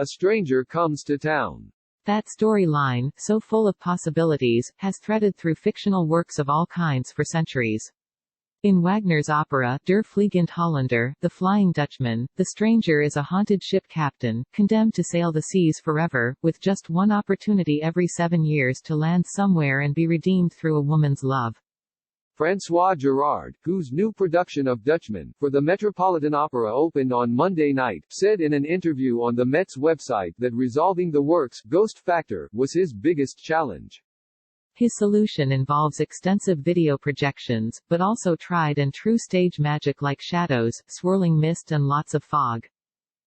A stranger comes to town. That storyline, so full of possibilities, has threaded through fictional works of all kinds for centuries. In Wagner's opera, Der Fliegende Holländer, The Flying Dutchman, the stranger is a haunted ship captain, condemned to sail the seas forever, with just one opportunity every 7 years to land somewhere and be redeemed through a woman's love. François Girard, whose new production of Dutchman, for the Metropolitan Opera opened on Monday night, said in an interview on the Met's website that resolving the work's ghost factor was his biggest challenge. His solution involves extensive video projections, but also tried and true stage magic like shadows, swirling mist and lots of fog.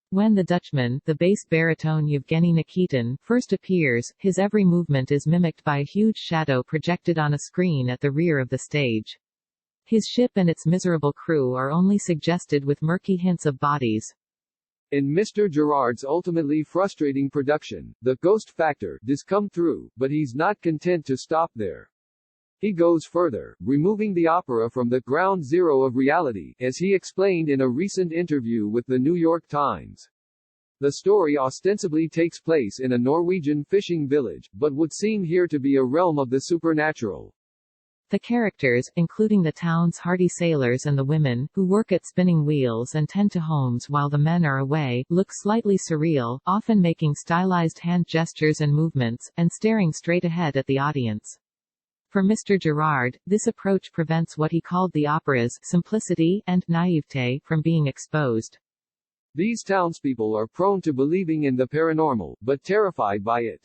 When the Dutchman, the bass baritone Yevgeny Nikitin, first appears, his every movement is mimicked by a huge shadow projected on a screen at the rear of the stage. His ship and its miserable crew are only suggested with murky hints of bodies. In Mr. Girard's ultimately frustrating production, the ghost factor does come through, but he's not content to stop there. He goes further, removing the opera from the ground zero of reality, as he explained in a recent interview with the New York Times. The story ostensibly takes place in a Norwegian fishing village, but would seem here to be a realm of the supernatural. The characters, including the town's hardy sailors and the women, who work at spinning wheels and tend to homes while the men are away, look slightly surreal, often making stylized hand gestures and movements, and staring straight ahead at the audience. For Mr. Girard, this approach prevents what he called the opera's simplicity and naivete from being exposed. These townspeople are prone to believing in the paranormal, but terrified by it.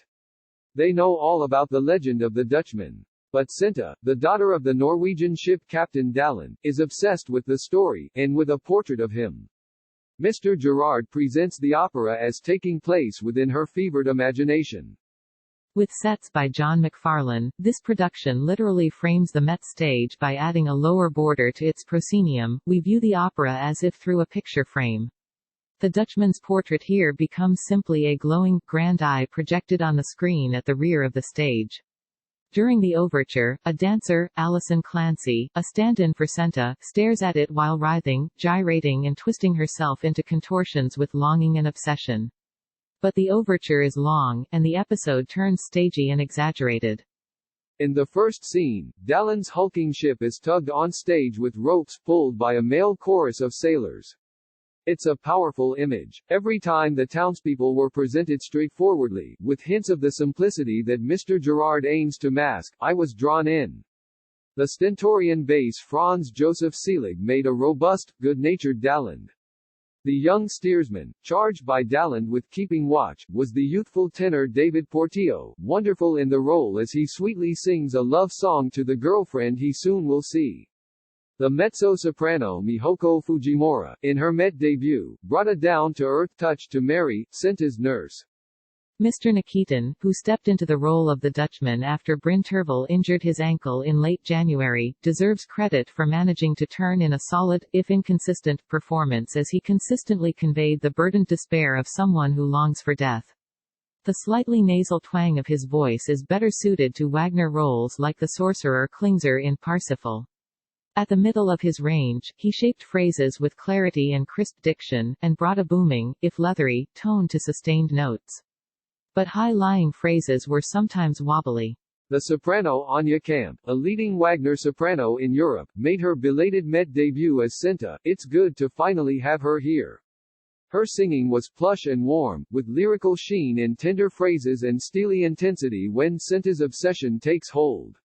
They know all about the legend of the Dutchman. But Sinta, the daughter of the Norwegian ship captain Dalin, is obsessed with the story, and with a portrait of him. Mr. Girard presents the opera as taking place within her fevered imagination. With sets by John McFarlane, this production literally frames the Met stage by adding a lower border to its proscenium. We view the opera as if through a picture frame. The Dutchman's portrait here becomes simply a glowing, grand eye projected on the screen at the rear of the stage. During the overture, a dancer, Alison Clancy, a stand-in for Senta, stares at it while writhing, gyrating and twisting herself into contortions with longing and obsession. But the overture is long, and the episode turns stagey and exaggerated. In the first scene, Dalin's hulking ship is tugged on stage with ropes pulled by a male chorus of sailors. It's a powerful image. Every time the townspeople were presented straightforwardly, with hints of the simplicity that Mr. Girard aims to mask, I was drawn in. The stentorian bass Franz Joseph Selig made a robust, good-natured Daland. The young steersman, charged by Daland with keeping watch, was the youthful tenor David Portillo, wonderful in the role as he sweetly sings a love song to the girlfriend he soon will see. The mezzo-soprano Mihoko Fujimura, in her Met debut, brought a down-to-earth touch to Mary, Senta's nurse. Mr. Nikitin, who stepped into the role of the Dutchman after Bryn Tervel injured his ankle in late January, deserves credit for managing to turn in a solid, if inconsistent, performance as he consistently conveyed the burdened despair of someone who longs for death. The slightly nasal twang of his voice is better suited to Wagner roles like the sorcerer Klingsor in Parsifal. At the middle of his range, he shaped phrases with clarity and crisp diction, and brought a booming, if leathery, tone to sustained notes. But high-lying phrases were sometimes wobbly. The soprano Anya Kamp, a leading Wagner soprano in Europe, made her belated Met debut as Senta. It's good to finally have her here. Her singing was plush and warm, with lyrical sheen in tender phrases and steely intensity when Senta's obsession takes hold.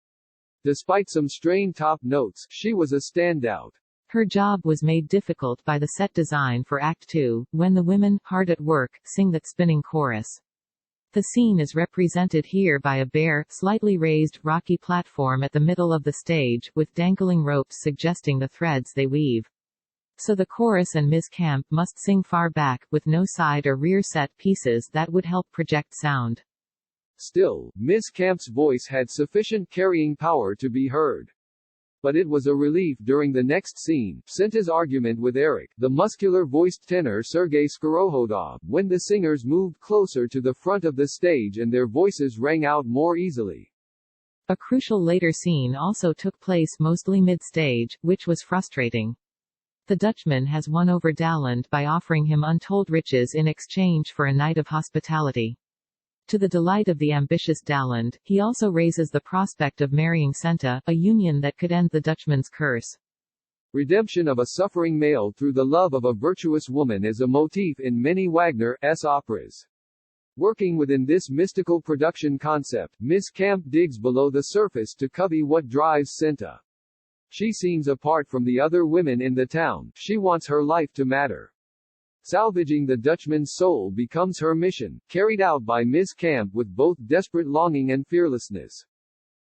Despite some strained top notes, she was a standout. Her job was made difficult by the set design for Act 2, when the women, hard at work, sing that spinning chorus. The scene is represented here by a bare, slightly raised, rocky platform at the middle of the stage, with dangling ropes suggesting the threads they weave. So the chorus and Ms. Kamp must sing far back, with no side or rear set pieces that would help project sound. Still, Ms. Kamp's voice had sufficient carrying power to be heard. But it was a relief during the next scene, Senta's argument with Eric, the muscular-voiced tenor Sergei Skorohodov, when the singers moved closer to the front of the stage and their voices rang out more easily. A crucial later scene also took place mostly mid-stage, which was frustrating. The Dutchman has won over Daland by offering him untold riches in exchange for a night of hospitality. To the delight of the ambitious Daland, he also raises the prospect of marrying Senta, a union that could end the Dutchman's curse. Redemption of a suffering male through the love of a virtuous woman is a motif in many Wagner's operas. Working within this mystical production concept, Miss Camp digs below the surface to copy what drives Senta. She seems apart from the other women in the town, she wants her life to matter. Salvaging the Dutchman's soul becomes her mission, carried out by Miss Camp with both desperate longing and fearlessness.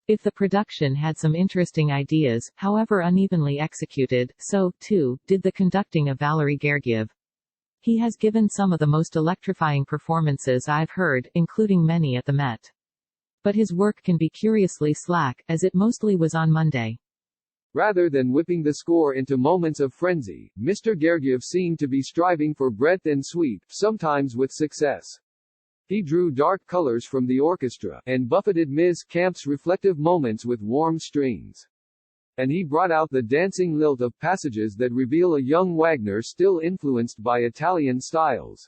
If the production had some interesting ideas, however unevenly executed, so, too, did the conducting of Valery Gergiev. He has given some of the most electrifying performances I've heard, including many at the Met. But his work can be curiously slack, as it mostly was on Monday. Rather than whipping the score into moments of frenzy, Mr. Gergiev seemed to be striving for breadth and sweep, sometimes with success. He drew dark colors from the orchestra, and buffeted Ms. Camp's reflective moments with warm strings. And he brought out the dancing lilt of passages that reveal a young Wagner still influenced by Italian styles.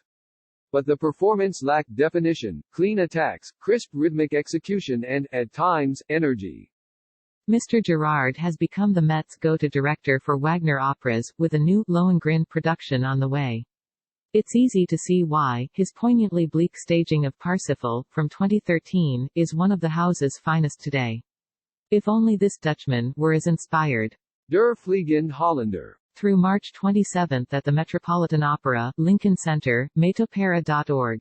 But the performance lacked definition, clean attacks, crisp rhythmic execution and, at times, energy. Mr. Gerard has become the Met's go-to director for Wagner operas, with a new, Lohengrin production on the way. It's easy to see why. His poignantly bleak staging of Parsifal, from 2013, is one of the house's finest today. If only this Dutchman were as inspired. Der Fliegende Holländer. Through March 27 at the Metropolitan Opera, Lincoln Center, metopera.org.